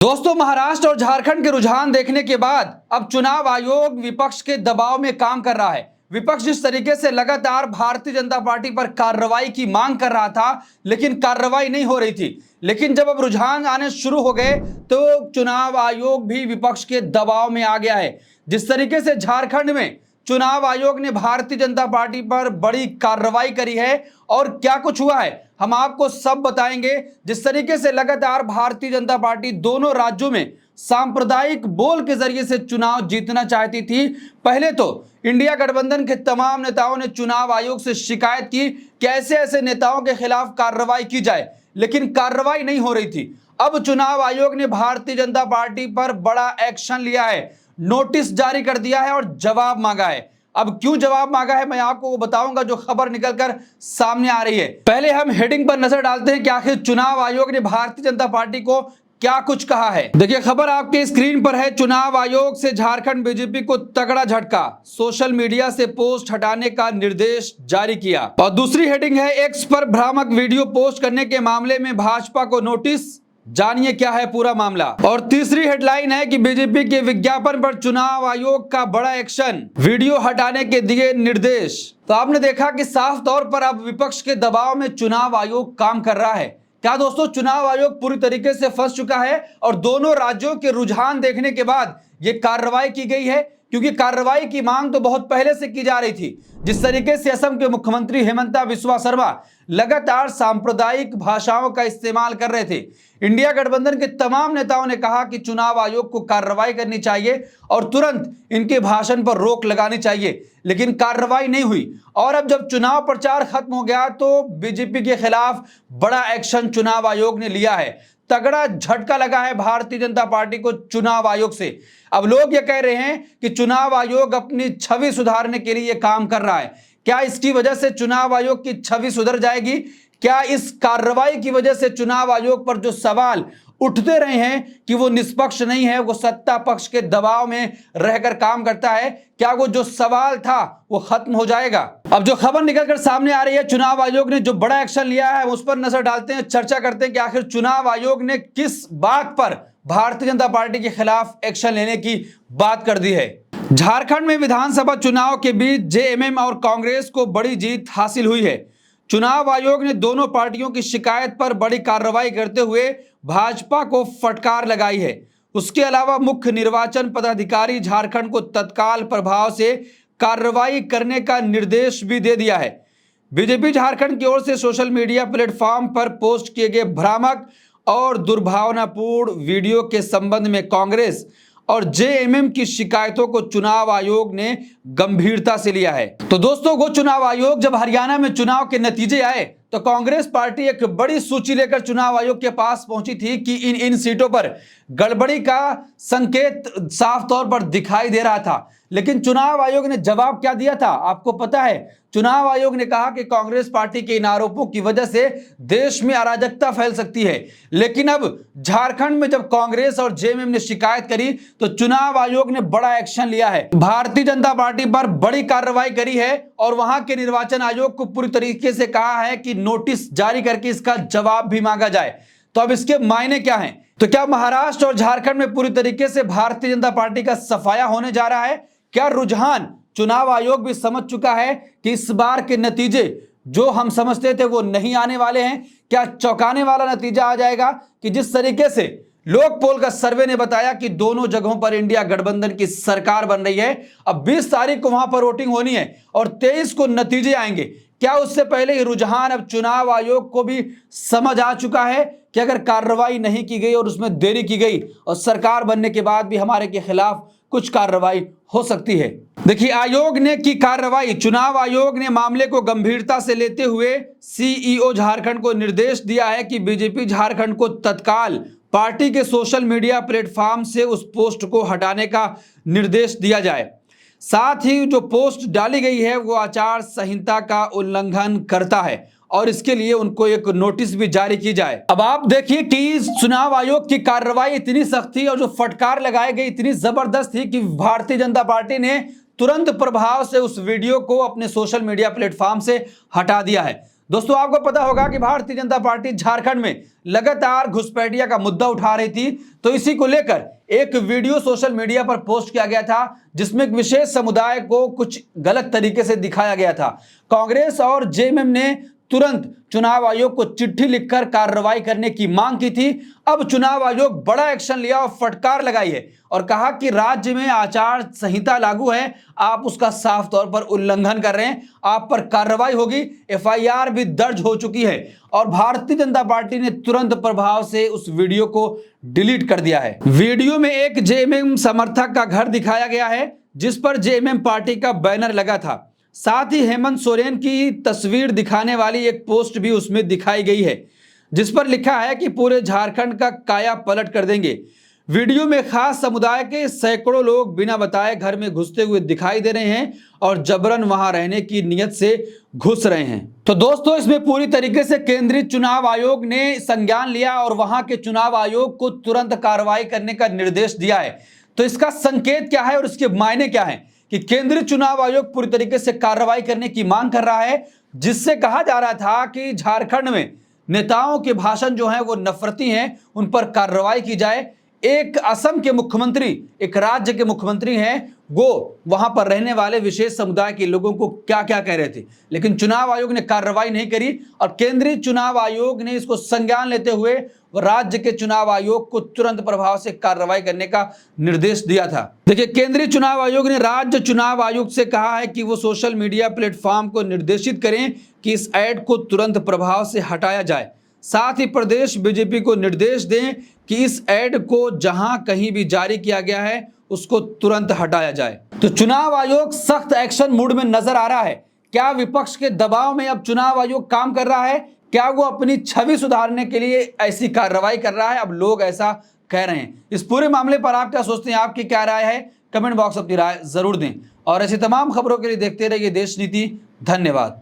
दोस्तों, महाराष्ट्र और झारखंड के रुझान देखने के बाद अब चुनाव आयोग विपक्ष के दबाव में काम कर रहा है। विपक्ष जिस तरीके से लगातार भारतीय जनता पार्टी पर कार्रवाई की मांग कर रहा था, लेकिन कार्रवाई नहीं हो रही थी। लेकिन जब अब रुझान आने शुरू हो गए तो चुनाव आयोग भी विपक्ष के दबाव में आ गया है। जिस तरीके से झारखंड में चुनाव आयोग ने भारतीय जनता पार्टी पर बड़ी कार्रवाई करी है और क्या कुछ हुआ है, हम आपको सब बताएंगे। जिस तरीके से लगातार भारतीय जनता पार्टी दोनों राज्यों में सांप्रदायिक बोल के जरिए से चुनाव जीतना चाहती थी। पहले तो इंडिया गठबंधन के तमाम नेताओं ने चुनाव आयोग से शिकायत की कि ऐसे नेताओं के खिलाफ कार्रवाई की जाए, लेकिन कार्रवाई नहीं हो रही थी। अब चुनाव आयोग ने भारतीय जनता पार्टी पर बड़ा एक्शन लिया है, नोटिस जारी कर दिया है और जवाब मांगा है। अब क्यों जवाब मांगा है मैं आपको बताऊंगा, जो खबर निकलकर सामने आ रही है। पहले हम हेडिंग पर नजर डालते हैं कि आखिर चुनाव आयोग ने भारतीय जनता पार्टी को क्या कुछ कहा है। देखिए, खबर आपके स्क्रीन पर है। चुनाव आयोग से झारखंड बीजेपी को तगड़ा झटका, सोशल मीडिया से पोस्ट हटाने का निर्देश जारी किया। और दूसरी हेडिंग है, एक्स पर भ्रामक वीडियो पोस्ट करने के मामले में भाजपा को नोटिस, जानिए क्या है पूरा मामला। और तीसरी हेडलाइन है कि बीजेपी के विज्ञापन पर चुनाव आयोग का बड़ा एक्शन, वीडियो हटाने के दिए निर्देश। तो आपने देखा कि साफ तौर पर अब विपक्ष के दबाव में चुनाव आयोग काम कर रहा है। क्या दोस्तों, चुनाव आयोग पूरी तरीके से फंस चुका है और दोनों राज्यों के रुझान देखने के बाद यह कार्रवाई की गई है, क्योंकि कार्रवाई की मांग तो बहुत पहले से की जा रही थी। जिस तरीके से असम के मुख्यमंत्री हेमंता बिस्वा शर्मा लगातार सांप्रदायिक भाषाओं का इस्तेमाल कर रहे थे, इंडिया गठबंधन के तमाम नेताओं ने कहा कि चुनाव आयोग को कार्रवाई करनी चाहिए और तुरंत इनके भाषण पर रोक लगानी चाहिए, लेकिन कार्रवाई नहीं हुई। और अब जब चुनाव प्रचार खत्म हो गया तो बीजेपी के खिलाफ बड़ा एक्शन चुनाव आयोग ने लिया है। तगड़ा झटका लगा है भारतीय जनता पार्टी को चुनाव आयोग से। अब लोग ये कह रहे हैं कि चुनाव आयोग अपनी छवि सुधारने के लिए काम कर रहा है। क्या इसकी वजह से चुनाव आयोग की छवि सुधर जाएगी? क्या इस कार्रवाई की वजह से चुनाव आयोग पर जो सवाल उठते रहे हैं कि वो निष्पक्ष नहीं है, वो सत्ता पक्ष के दबाव में रहकर काम करता है, क्या वो जो सवाल था वो खत्म हो जाएगा? अब जो खबर निकलकर सामने आ रही है, चुनाव आयोग ने जो बड़ा एक्शन लिया है उस पर नजर डालते हैं, चर्चा करते हैं कि आखिर चुनाव आयोग ने किस बात पर भारतीय जनता पार्टी के खिलाफ एक्शन लेने की बात कर दी है। झारखंड में विधानसभा चुनाव के बीच जेएमएम और कांग्रेस को बड़ी जीत हासिल हुई है। चुनाव आयोग ने दोनों पार्टियों की शिकायत पर बड़ी कार्रवाई करते हुए भाजपा को फटकार लगाई है। उसके अलावा मुख्य निर्वाचन पदाधिकारी झारखंड को तत्काल प्रभाव से कार्रवाई करने का निर्देश भी दे दिया है। बीजेपी झारखंड की ओर से सोशल मीडिया प्लेटफॉर्म पर पोस्ट किए गए भ्रामक और दुर्भावनापूर्ण वीडियो के संबंध में कांग्रेस और जेएमएम की शिकायतों को चुनाव आयोग ने गंभीरता से लिया है। तो दोस्तों, वो चुनाव आयोग जब हरियाणा में चुनाव के नतीजे आए तो कांग्रेस पार्टी एक बड़ी सूची लेकर चुनाव आयोग के पास पहुंची थी कि इन सीटों पर गड़बड़ी का संकेत साफ तौर पर दिखाई दे रहा था। लेकिन चुनाव आयोग ने जवाब क्या दिया था आपको पता है? चुनाव आयोग ने कहा कि कांग्रेस पार्टी के इन आरोपों की वजह से देश में अराजकता फैल सकती है। लेकिन अब झारखंड में जब कांग्रेस और जेएमएम ने शिकायत करी तो चुनाव आयोग ने बड़ा एक्शन लिया है, भारतीय जनता पार्टी पर बड़ी कार्रवाई करी है और वहां के निर्वाचन आयोग को पूरी तरीके से कहा है कि नोटिस जारी करके इसका जवाब भी मांगा जाए। तो अब इसके मायने क्या हैं? तो क्या महाराष्ट्र और झारखंड में पूरी तरीके से भारतीय जनता पार्टी का सफाया होने जा रहा है? क्या रुझान चुनाव आयोग भी समझ चुका है कि इस बार के नतीजे जो हम समझते थे वो नहीं आने वाले हैं? क्या चौंकाने वाला नतीजा आ जाएगा कि जिस तरीके से लोक पोल का सर्वे ने बताया कि दोनों जगहों पर इंडिया गठबंधन की सरकार बन रही है। अब 20 तारीख को वहां पर वोटिंग होनी है और 23 को नतीजे आएंगे। क्या उससे पहले ही रुझान अब चुनाव आयोग को भी समझ आ चुका है कि अगर कार्रवाई नहीं की गई और उसमें देरी की गई और सरकार बनने के बाद भी हमारे के खिलाफ कुछ कार्रवाई हो सकती है? देखिए, आयोग ने की कार्रवाई। चुनाव आयोग ने मामले को गंभीरता से लेते हुए सीईओ झारखंड को निर्देश दिया है कि बीजेपी झारखंड को तत्काल पार्टी के सोशल मीडिया प्लेटफॉर्म से उस पोस्ट को हटाने का निर्देश दिया जाए। साथ ही जो पोस्ट डाली गई है वो आचार संहिता का उल्लंघन करता है और इसके लिए उनको एक नोटिस भी जारी की जाए। अब आप देखिए कि चुनाव आयोग की कार्रवाई इतनी सख्त थी और जो फटकार लगाई गई इतनी जबरदस्त थी कि भारतीय जनता पार्टी ने तुरंत प्रभाव से उस वीडियो को अपने सोशल मीडिया प्लेटफॉर्म से हटा दिया है। दोस्तों आपको पता होगा कि भारतीय जनता पार्टी झारखंड में लगातार घुसपैठिया का मुद्दा उठा रही थी, तो इसी को लेकर एक वीडियो सोशल मीडिया पर पोस्ट किया गया था जिसमें एक विशेष समुदाय को कुछ गलत तरीके से दिखाया गया था। कांग्रेस और जेएमएम ने तुरंत चुनाव आयोग को चिट्ठी लिखकर कार्रवाई करने की मांग की थी। अब चुनाव आयोग बड़ा एक्शन लिया और फटकार लगाई है और कहा कि राज्य में आचार संहिता लागू है, आप उसका साफ तौर पर उल्लंघन कर रहे हैं, आप पर कार्रवाई होगी। एफआईआर भी दर्ज हो चुकी है और भारतीय जनता पार्टी ने तुरंत प्रभाव से उस वीडियो को डिलीट कर दिया है। वीडियो में एक जेएमएम समर्थक का घर दिखाया गया है जिस पर जेएमएम पार्टी का बैनर लगा था। साथ ही हेमंत सोरेन की तस्वीर दिखाने वाली एक पोस्ट भी उसमें दिखाई गई है जिस पर लिखा है कि पूरे झारखंड का काया पलट कर देंगे। वीडियो में खास समुदाय के सैकड़ों लोग बिना बताए घर में घुसते हुए दिखाई दे रहे हैं और जबरन वहां रहने की नीयत से घुस रहे हैं। तो दोस्तों इसमें पूरी तरीके से केंद्रीय चुनाव आयोग ने संज्ञान लिया और वहां के चुनाव आयोग को तुरंत कार्रवाई करने का निर्देश दिया है। तो इसका संकेत क्या है और इसके मायने क्या है कि केंद्रीय चुनाव आयोग पूरी तरीके से कार्रवाई करने की मांग कर रहा है, जिससे कहा जा रहा था कि झारखंड में नेताओं के भाषण जो हैं वो नफरती हैं, उन पर कार्रवाई की जाए। एक असम के मुख्यमंत्री, एक राज्य के मुख्यमंत्री हैं, वो वहां पर रहने वाले विशेष समुदाय के लोगों को क्या क्या कह रहे थे, लेकिन चुनाव आयोग ने कार्रवाई नहीं करी और केंद्रीय चुनाव आयोग ने इसको संज्ञान लेते हुए राज्य के चुनाव आयोग को तुरंत प्रभाव से कार्रवाई करने का निर्देश दिया था। देखिए, केंद्रीय चुनाव आयोग ने राज्य चुनाव आयुक्त से कहा है कि वो सोशल मीडिया प्लेटफॉर्म को निर्देशित करें कि इस ऐड को तुरंत प्रभाव से हटाया जाए। साथ ही प्रदेश बीजेपी को निर्देश दें कि इस ऐड को जहां कहीं भी जारी किया गया है उसको तुरंत हटाया जाए। तो चुनाव आयोग सख्त एक्शन मूड में नजर आ रहा है। क्या विपक्ष के दबाव में अब चुनाव आयोग काम कर रहा है? क्या वो अपनी छवि सुधारने के लिए ऐसी कार्रवाई कर रहा है? अब लोग ऐसा कह रहे हैं। इस पूरे मामले पर आप क्या सोचते हैं? आपकी क्या राय है? कमेंट बॉक्स अपनी राय जरूर दें और ऐसी तमाम खबरों के लिए देखते रहिए देश नीति। धन्यवाद।